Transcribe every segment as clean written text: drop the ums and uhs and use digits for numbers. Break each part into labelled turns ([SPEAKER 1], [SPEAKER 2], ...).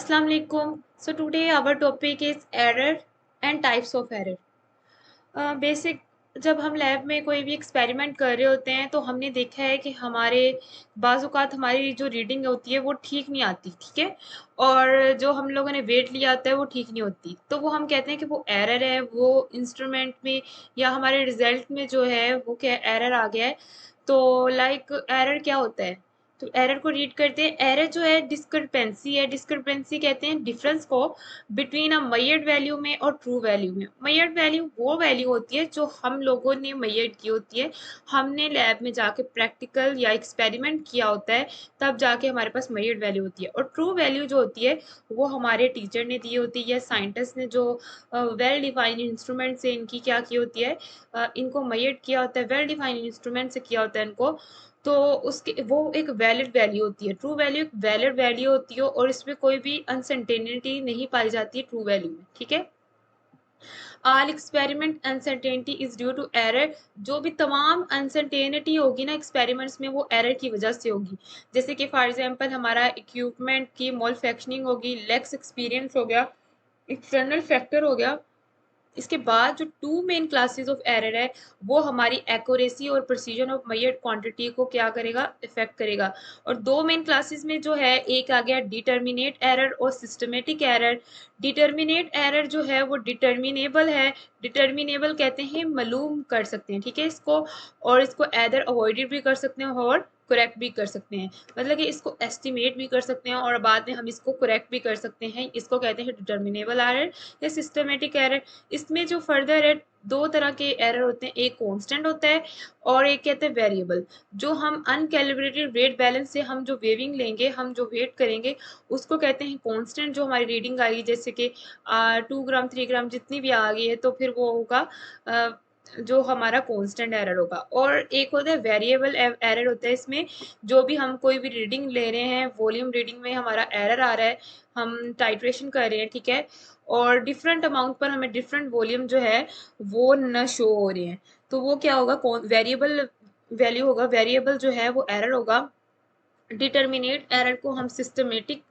[SPEAKER 1] Assalamu alaikum. So today our topic is error and types of error. Basic जब हम lab में कोई भी एक्सपेरिमेंट कर रहे होते हैं तो हमने देखा है कि हमारे बाज़ औक़ात हमारी जो रीडिंग होती है वो ठीक नहीं आती, ठीक है? और जो हम लोगों ने वेट लिया होता है वो ठीक नहीं होती। तो वो हम कहते हैं कि वो एरर है, वो इंस्ट्रूमेंट में या हमारे रिज़ल्ट में जो है वो क्या एरर आ गया है। तो लाइक एरर क्या होता है? तो एरर को रीड करते हैं। एरर जो है डिस्क्रिपेंसी है। डिस्क्रिपेंसी कहते हैं डिफरेंस को बिटवीन अ मेजर्ड वैल्यू में और ट्रू वैल्यू में। मेजर्ड वैल्यू वो वैल्यू होती है जो हम लोगों ने मेजर्ड की होती है, हमने लैब में जाके प्रैक्टिकल या एक्सपेरिमेंट किया होता है, तब जाके हमारे पास मेजर्ड वैल्यू होती है। और ट्रू वैल्यू जो होती है वो हमारे टीचर ने दी होती है या साइंटिस्ट ने जो वेल डिफाइंड इंस्ट्रूमेंट से इनकी क्या की होती है, इनको मेजर्ड किया होता है, वेल डिफाइंड इंस्ट्रूमेंट से किया होता है इनको। तो उसके वो एक वैलिड वैल्यू होती है। ट्रू वैल्यू एक वैलिड वैल्यू होती है और इसमें कोई भी अनसर्टेनिटी नहीं पाई जाती है ट्रू वैल्यू में, ठीक है? All experiment uncertainty is due to error. जो भी तमाम अनसर्टेनिटी होगी ना एक्सपेरिमेंट्स में वो एरर की वजह से होगी। जैसे कि फॉर एग्जांपल हमारा इक्विपमेंट की मॉलफंक्शनिंग होगी, लेक्स एक्सपीरियंस हो गया, एक्सटर्नल फैक्टर हो गया। इसके बाद जो two main classes of error है वो हमारी एक्यूरेसी और प्रिसीजन ऑफ मेजर्ड क्वांटिटी को क्या करेगा, इफेक्ट करेगा। और दो मेन क्लासेस में जो है, एक आ गया डिटर्मिनेट एरर और सिस्टमेटिक एरर। डिटर्मिनेट एरर जो है वो डिटर्मिनेबल है। डिटर्मिनेबल कहते हैं मालूम कर सकते हैं, ठीक है इसको, और इसको एदर अवॉइडेड भी कर सकते हैं और करेक्ट भी कर सकते हैं। मतलब कि इसको एस्टिमेट भी कर सकते हैं और बाद में हम इसको करेक्ट भी कर सकते हैं। इसको कहते हैं डिटर्मिनेबल एरर या सिस्टमेटिक एरर। इसमें जो फर्दर है, दो तरह के एरर होते हैं, एक कांस्टेंट होता है और एक कहते हैं वेरिएबल। जो हम अनकैलिब्रेटेड वेट बैलेंस से हम जो वेविंग लेंगे, हम जो वेट करेंगे उसको कहते हैं कांस्टेंट। जो हमारी रीडिंग आएगी जैसे कि 2 ग्राम 3 ग्राम जितनी भी आ गई है तो फिर वो होगा जो हमारा कांस्टेंट एरर होगा। और एक होता है वेरिएबल एरर होता है। इसमें जो भी हम कोई भी रीडिंग ले रहे हैं, वॉल्यूम रीडिंग में हमारा एरर आ रहा है, हम टाइट्रेशन कर रहे हैं, ठीक है, और डिफरेंट अमाउंट पर हमें डिफरेंट वॉल्यूम जो है वो न शो हो रहे हैं, तो वो क्या होगा, वेरिएबल वैल्यू होगा। वेरिएबल जो है वो एरर होगा। डिटर्मिनेट एरर को हम सिस्टमेटिक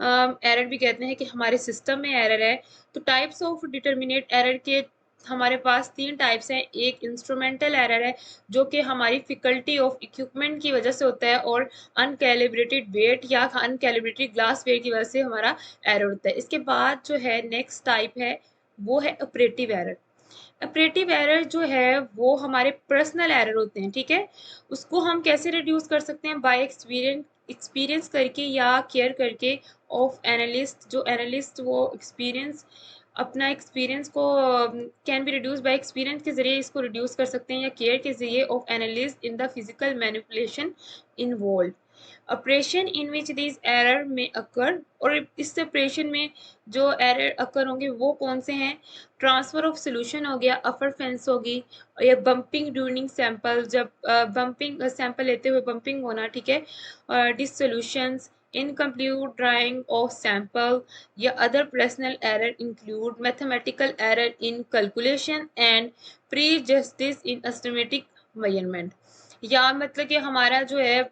[SPEAKER 1] एरर भी कहते हैं कि हमारे सिस्टम में एरर है। तो टाइप्स ऑफ डिटर्मिनेट एरर के हमारे पास 3 टाइप्स हैं। एक इंस्ट्रूमेंटल एरर है जो कि हमारी फिकल्टी ऑफ इक्विपमेंट की वजह से होता है, और अनकैलिब्रेटेड वेट या अनकैलिब्रेटेड ग्लास वेट की वजह से हमारा एरर होता है। इसके बाद जो है नेक्स्ट टाइप है वो है ऑपरेटिव एरर। ऑपरेटिव एरर जो है वो हमारे पर्सनल एरर होते हैं, ठीक है। उसको हम कैसे रिड्यूस कर सकते हैं, बाय एक्सपीरियंस करके या केयर करके ऑफ एनालिस्ट। जो एनालिस्ट वो एक्सपीरियंस अपना एक्सपीरियंस को can be reduce by experience के जरिए इसको रिड्यूस कर सकते हैं, या केयर के जरिए of analyst in the physical manipulation involve. Operation in which this error में अकर। और इस ऑपरेशन में जो एरर अकर होंगे वो कौन से हैं, ट्रांसफर ऑफ सोल्यूशन हो गया, अफरफेंस होगी, या बम्पिंग ड्यूरिंग सैंपल, जब बम्पिंग सैंपल लेते हुए बम्पिंग होना, ठीक है, dissolutions, incomplete drying of sample, या other personal error include mathematical error in calculation and prejudice in estimating measurement. या मतलब कि हमारा जो है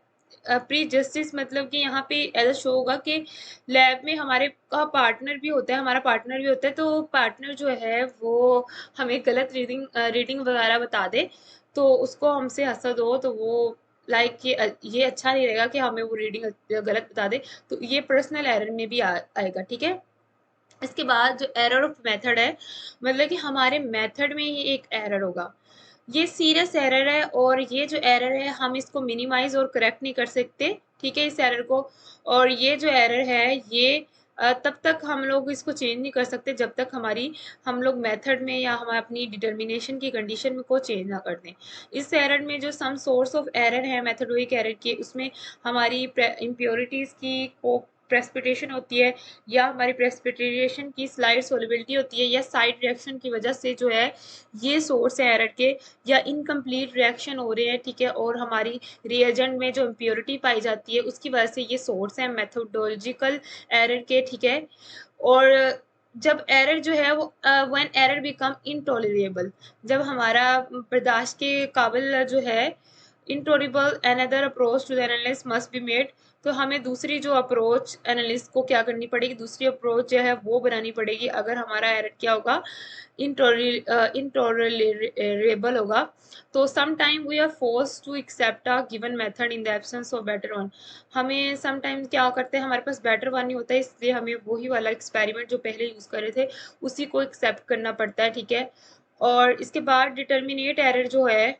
[SPEAKER 1] प्री जस्टिस, मतलब कि यहाँ पे ऐसा शो होगा कि लैब में हमारे का पार्टनर भी होता है, हमारा पार्टनर भी होता है, तो पार्टनर जो है वो हमें गलत रीडिंग वगैरह बता दे, तो उसको हमसे हसद हो, तो वो लाइक ये अच्छा नहीं रहेगा कि हमें वो रीडिंग गलत बता दे। तो ये पर्सनल एरर में भी आएगा, ठीक है। इसके बाद जो एरर ऑफ मेथड है, मतलब कि हमारे मेथड में ही एक एरर होगा। ये सीरियस एरर है और ये जो एरर है हम इसको मिनिमाइज और करेक्ट नहीं कर सकते, ठीक है, इस एरर को। और ये जो एरर है ये तब तक हम लोग इसको चेंज नहीं कर सकते जब तक हम लोग मेथड में या हम अपनी डिटर्मिनेशन की कंडीशन में को चेंज ना कर दें। इस एरर में जो सम सोर्स ऑफ एरर है मेथडोइक एरर के, उसमें हमारी इम्प्योरिटीज़ की को प्रेसिपिटेशन होती है, या हमारी प्रेसिपिटेशन की स्लाइड सोलिबिलिटी होती है, या साइड रिएक्शन की वजह से जो है ये सोर्स है एरर के, या इनकम्प्लीट रिएक्शन हो रहे हैं, ठीक है, और हमारी रिएजेंट में जो इम्प्योरिटी पाई जाती है उसकी वजह से ये सोर्स है मेथोडोलॉजिकल एरर के, ठीक है। और जब एरर जो है वो व्हेन एरर बिकम इनटॉलरेबल, जब हमारा बर्दाश्त के काबिल जो है, intolerable another approach to the analysis must be made. तो हमें दूसरी जो अप्रोच एनालिस्ट को क्या करनी पड़ेगी, दूसरी अप्रोच जो है वो बनानी पड़ेगी अगर हमारा एरर क्या होगा, इंटॉलरेबल होगा। तो some time we are force to accept a given method in the absence of better one. हमें सम टाइम क्या करते हैं, हमारे पास बेटर वन नहीं होता है, इसलिए हमें वही वाला एक्सपेरिमेंट जो पहले यूज कर रहे थे उसी को एक्सेप्ट करना पड़ता है, ठीक है। और इसके बाद डिटर्मिनेट एरर जो है,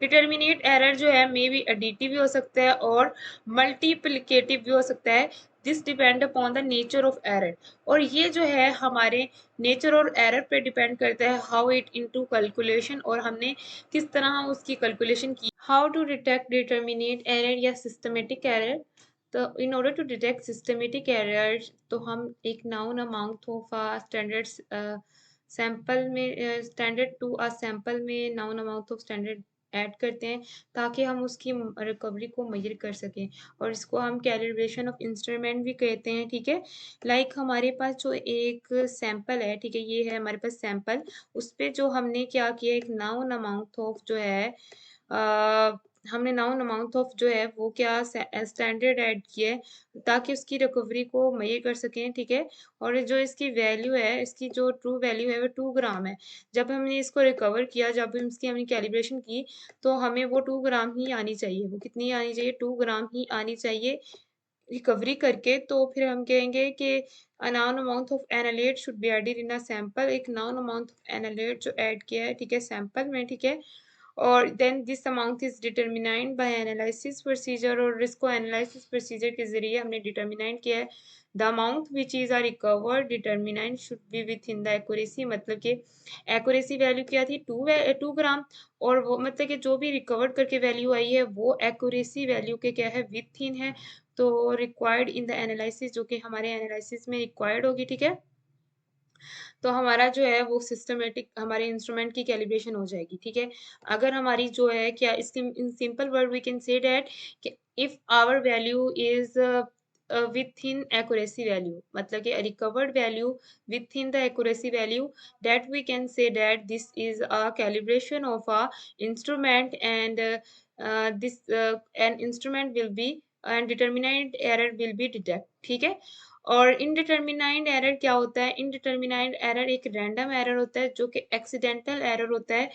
[SPEAKER 1] डिटर्मिनेट एरर जो है मे बी एडिटिव भी हो सकता है और मल्टीप्लिकेटिव भी हो सकता है। This depend upon the nature of error. और ये जो है हमारे नेचर और एरर पे डिपेंड करता है, हाउ इट इनटू कैलकुलेशन, और हमने किस तरह उसकी कैलकुलेशन की। How to detect determinate error या सिस्टमेटिक एरर। तो in order to detect systematic error, तो हम एक known amount of a standard sample में, स्टैंडर्ड टू अ सैंपल में known amount of standard add करते हैं ताकि हम उसकी रिकवरी को मेजर कर सकें, और इसको हम कैलिब्रेशन ऑफ इंस्ट्रूमेंट भी कहते हैं, ठीक है। लाइक हमारे पास जो एक सैंपल है, ठीक है, ये है हमारे पास सैंपल, उस पे जो हमने क्या किया, एक नाउन अमाउंट ऑफ जो है हमने नाउन अमाउंट ऑफ जो है वो क्या स्टैंडर्ड ऐड किया है ताकि उसकी रिकवरी को मेजर कर सकें, ठीक है। और जो इसकी वैल्यू है, इसकी जो ट्रू वैल्यू है वो 2 ग्राम है। जब हमने इसको रिकवर किया, जब इसकी हमने कैलिब्रेशन की, तो हमें वो 2 ग्राम ही आनी चाहिए। वो कितनी आनी चाहिए, 2 ग्राम ही आनी चाहिए रिकवरी करके। तो फिर हम कहेंगे कि a known amount of analyte should be added in a sample. एक नाउन अमाउंट ऑफ एनालेट जो ऐड किया है, ठीक है, सैंपल में, ठीक है। और then this amount is determined by analysis procedure, और इसको एनालिसिस प्रोसीजर के जरिए हमने डिटरमिनाइंड किया है। The amount which is are recovered determined should be within the accuracy, मतलब कि एक्यूरेसी वैल्यू क्या थी, 2 ग्राम, और वो मतलब कि जो भी रिकवर्ड करके वैल्यू आई है वो एक्यूरेसी वैल्यू के क्या है, विथ इन है। तो रिक्वायर्ड इन द एनालिसिस, जो कि हमारे एनालिसिस में रिक्वायर्ड होगी, ठीक है। तो हमारा जो है वो सिस्टमेटिक हमारे इंस्ट्रूमेंट की कैलिब्रेशन हो जाएगी, ठीक है। अगर हमारी जो है क्या, इसके in simple word we can say that if our value is within accuracy value, मतलब कि recovered value within the accuracy value, that we can say that this is a calibration of a instrument, and this an instrument will be and determinant error will be detect, ठीक है। और इनडिटर्मिनाइंड error क्या होता है, इनडिटर्मिनाइंड error एक random error होता है जो कि एक्सीडेंटल एरर होता है।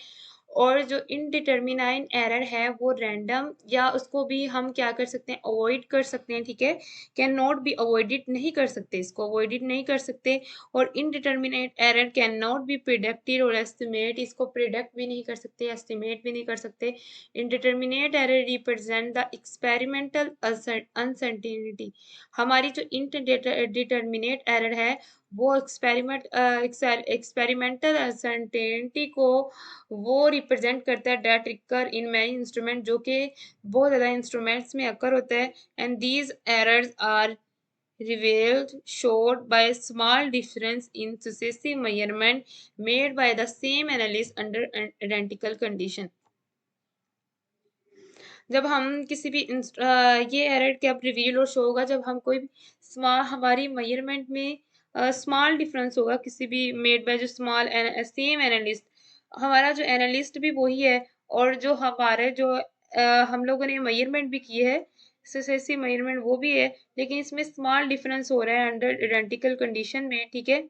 [SPEAKER 1] और जो इनडिटर्मिनाइंड एरर है वो रैंडम, या उसको भी हम क्या कर सकते हैं, अवॉइड कर सकते हैं, ठीक है। कैन नॉट बी अवॉइडेड, नहीं कर सकते, इसको अवॉइडेड नहीं कर सकते। और indeterminate error can not be predicted और एस्टिमेट, इसको प्रिडिक्ट भी नहीं कर सकते, एस्टिमेट भी नहीं कर सकते। Indeterminate error represent the experimental uncertainty. हमारी जो इनडिटर्मिनेट एरर है वो एक्सपेरिमेंटल अनसर्टेनिटी को वो रिप्रेजेंट करता है, that recur in many instrument, जो कि बहुत ज़्यादा इंस्ट्रूमेंट्स में अकर होता है। And these errors are revealed showed by a small difference in successive measurement made by the same analyst under identical condition। जब हम किसी भी ये एरर कब रिवील और शो होगा, जब हम कोई भी स्मॉल हमारी मेजरमेंट में स्मॉल डिफरेंस होगा किसी भी मेड बाय जो स्मॉल सेम एनालिस्ट, हमारा जो एनालिस्ट भी वही है, और जो हमारे जो हम लोगों ने मेजरमेंट भी की है, सक्सेसिव मेजरमेंट वो भी है, लेकिन इसमें स्मॉल डिफरेंस हो रहा है अंडर आइडेंटिकल कंडीशन में, ठीक है।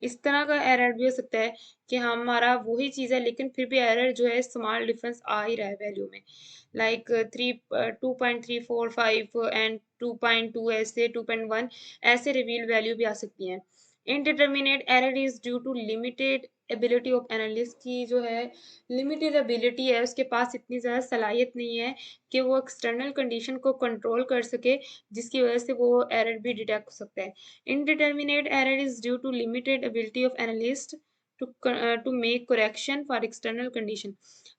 [SPEAKER 1] इस तरह का एरर भी हो सकता है कि हमारा वही चीज़ है लेकिन फिर भी एरर जो है स्मॉल डिफरेंस आ ही रहा है वैल्यू में, लाइक 2.345 एंड 2.2, ऐसे 2.1 ऐसे रिवील वैल्यू भी आ सकती हैं। Indeterminate error is due to limited ability of analyst की जो है लिमिटेड एबिलिटी है, उसके पास इतनी ज़्यादा सलाहियत नहीं है कि वो एक्सटर्नल कंडीशन को कंट्रोल कर सके, जिसकी वजह से वो एरर भी डिटेक्ट हो सकता है। Indeterminate error is due to limited ability of analyst to make correction for external condition।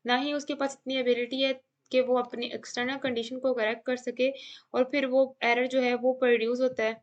[SPEAKER 1] ना ही उसके पास इतनी एबिलिटी है कि वो अपनी एक्सटर्नल कंडीशन को करेक्ट कर सके, और फिर वो एरर जो है वो प्रोड्यूस होता है।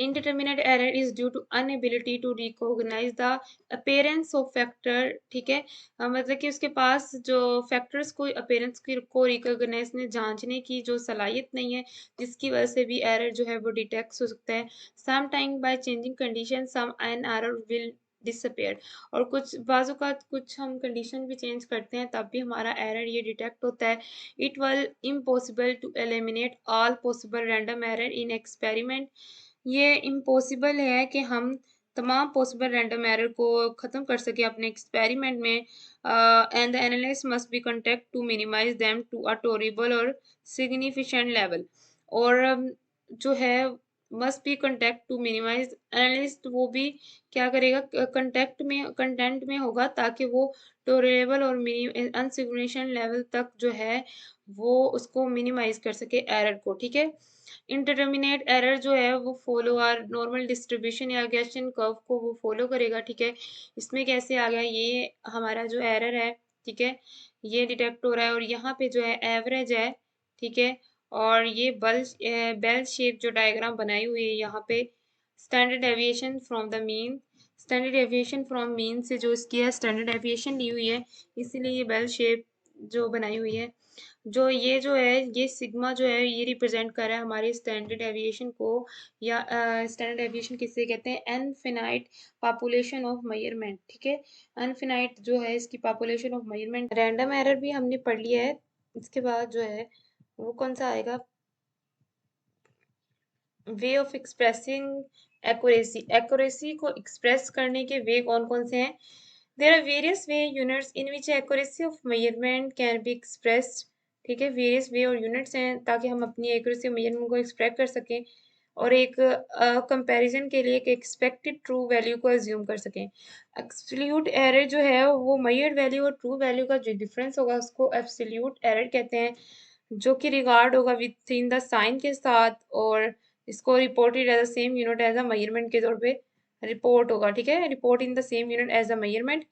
[SPEAKER 1] Indeterminate error is due to inability to recognize the appearance of factor, ठीक है। मतलब कि उसके पास जो फैक्टर्स को अपीयरेंस को रिकॉग्नाइज ने जांचने की जो सलाहियत नहीं है, जिसकी वजह से भी एरर जो है वो डिटेक्ट हो सकता है। Some time by changing condition some an error will disappeared. और कुछ बाजू का कुछ हम कंडीशन भी चेंज करते हैं तब भी हमारा एरर ये डिटेक्ट होता है। It will impossible to eliminate all possible random error in experiment. ये इम्पॉसिबल है कि हम तमाम पॉसिबल रैंडम एरर को ख़त्म कर सके अपने एक्सपेरिमेंट में। And the analyst must be content to minimize them to a tolerable और सिग्निफिकेंट लेवल। और जो है must be content to minimize, analyst वो भी क्या करेगा, कंटेंट में होगा ताकि वो टॉलरेबल और अनसिग्निफिकेंट लेवल तक जो है वो उसको मिनिमाइज कर सके एरर को। ठीक है। इंडिटरमिनेट एरर जो है वो फॉलो आर नॉर्मल डिस्ट्रीब्यूशन या गैसियन कर्व को वो फॉलो करेगा। ठीक है। इसमें कैसे आ गया, ये हमारा जो एरर है, ठीक है, ये डिटेक्ट हो रहा है और यहाँ पे जो है एवरेज है। ठीक है। और ये बेल शेप जो डायग्राम बनाई हुई है यहाँ पे, standard deviation from the mean, standard deviation from mean से जो इसकी है स्टैंडर्ड डेविएशन ली हुई है, इसीलिए ये बेल शेप जो बनाई हुई है। जो है ये सिग्मा जो है ये रिप्रेजेंट कर रहा है हमारी स्टैंडर्ड डेविएशन को, या स्टैंडर्ड डेविएशन किससे कहते हैं, अनफिनाइट पॉपुलेशन ऑफ मेजरमेंट। ठीक है। अनफिनाइट जो है इसकी population of measurement. Random error भी हमने पढ़ लिया है। इसके बाद जो है वो कौन सा आएगा, way of expressing accuracy. Accuracy को एक्सप्रेस करने के वे कौन कौन से हैं। There are various way units in which accuracy of measurement can be expressed. ठीक है, वेरियस वे और यूनिट्स हैं ताकि हम अपनी एक्यूरेसी ऑफ मेजरमेंट को एक्सप्रेस कर सकें और एक कंपैरिजन के लिए एक एक्सपेक्टेड ट्रू वैल्यू को अज्यूम कर सकें। एब्सोल्यूट एरर जो है वो मेजर्ड वैल्यू और ट्रू वैल्यू का जो डिफरेंस होगा उसको एब्सोल्यूट एरर कहते हैं, जो कि रिगार्ड होगा विद इन द साइन के साथ, और इसको reported as the same unit as a measurement के तौर पे रिपोर्ट होगा। ठीक है, report in the same unit as a measurement.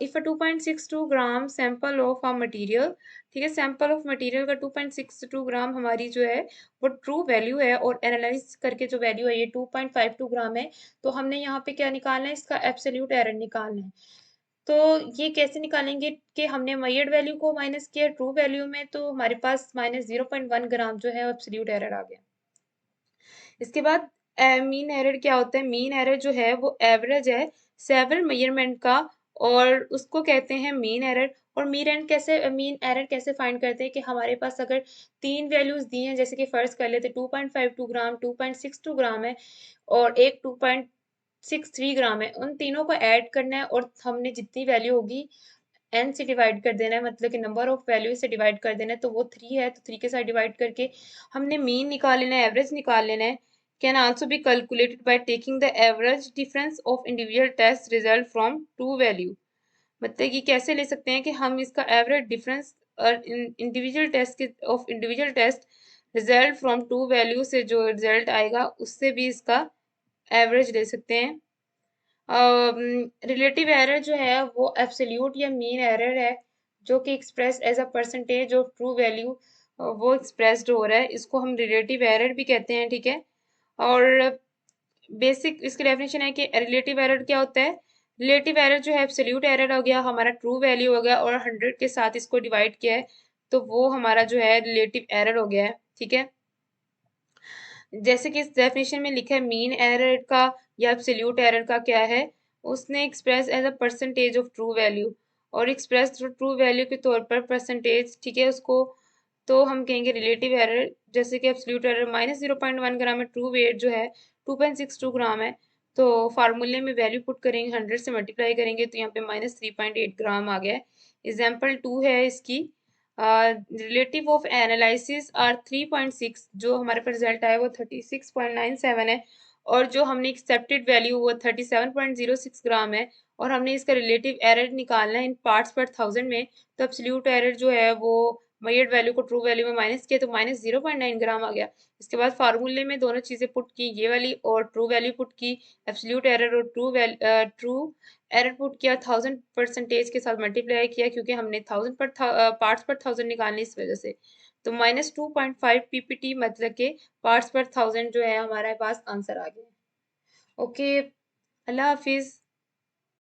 [SPEAKER 1] If a 2.62 gram sample of a material, ठीक है, सैंपल ऑफ मटेरियल का 2.62 ग्राम हमारी जो है वो ट्रू वैल्यू है और एनालाइज करके जो वैल्यू है ये 2.52 ग्राम है, तो हमने यहाँ पे क्या निकालना है, इसका एब्सोल्यूट एरर निकालना है। तो ये कैसे निकालेंगे कि हमने मेजर्ड वैल्यू को माइनस किया ट्रू वैल्यू में, तो हमारे पास -0.1 ग्राम जो है एब्सोल्यूट एरर आ गया। इसके बाद मीन एरर क्या होता है, मीन एरर जो है वो एवरेज है सेवरल मेजरमेंट का और उसको कहते हैं मीन एरर। और मीन एरर कैसे फाइंड करते हैं कि हमारे पास अगर तीन वैल्यूज दी हैं, जैसे कि फर्ज कर लेते 2.52 ग्राम, 2.62 ग्राम है और एक 2.63 ग्राम है, उन तीनों को ऐड करना है और हमने जितनी वैल्यू होगी एन से डिवाइड कर देना है, मतलब कि नंबर ऑफ वैल्यू से डिवाइड कर देना है। तो वो 3 है तो 3 के साथ डिवाइड करके हमने मीन निकाल लेना है, एवरेज निकाल लेना है। Can also be calculated by taking the average difference of individual test result from true value. मतलब कि कैसे ले सकते हैं कि हम इसका एवरेज डिफरेंस और इंडिविजुअल टेस्ट के of individual test result from true value से जो रिजल्ट आएगा उससे भी इसका एवरेज ले सकते हैं। रिलेटिव एरर जो है वो एब्सोल्यूट या मीन एरर है जो कि express as a percentage of true value वो एक्सप्रेस्ड हो रहा है, इसको हम रिलेटिव एरर भी कहते हैं। ठीक है। और बेसिक इसकी डेफिनेशन है कि रिलेटिव एरर क्या होता है, रिलेटिव एरर जो है एब्सोल्यूट एरर हो गया, हमारा ट्रू वैल्यू हो गया और 100 के साथ इसको डिवाइड किया है तो वो हमारा जो है रिलेटिव एरर हो गया है। ठीक है। जैसे कि इस डेफिनेशन में लिखा है मीन एरर का या एब्सोल्यूट एरर का क्या है, उसने express as a percentage of true value और एक्सप्रेस ट्रू वैल्यू के तौर पर परसेंटेज। ठीक है, उसको तो हम कहेंगे रिलेटिव एरर। जैसे कि एब्सोल्यूट एरर -0.1 ग्राम है, ट्रू वेट जो है 2.62 ग्राम है, तो फार्मूले में वैल्यू पुट करेंगे 100 से मल्टीप्लाई करेंगे तो यहाँ पे -3.8 ग्राम आ गया है। एग्जाम्पल 2 है इसकी, रिलेटिव ऑफ एनालिसिस आर 3.6, जो हमारे पास रिजल्ट आया वो 36.97 है और जो हमने एक्सेप्टेड वैल्यू वो 37.06 ग्राम है और हमने इसका रिलेटिव एरर निकालना है इन पार्ट्स पर थाउजेंड में। तो एब्सोल्यूट एरर जो है वो मेजर्ड वैल्यू को ट्रू वैल्यू में माइनस किया तो -0.9 ग्राम आ गया। इसके बाद फार्मूले में दोनों चीजें पुट की, ये वाली और ट्रू वैल्यू पुट की, एब्सोल्यूट एरर और ट्रू एरर पुट किया, 1000% के साथ मल्टीप्लाई किया क्योंकि हमने 1000 पर पार्ट्स पर 1000 निकालने इस वजह से, तो -2.5 पीपीटी मतलब के पार्ट्स पर 1000 जो है हमारे पास आंसर आ गया। ओके, अल्लाह हाफिज।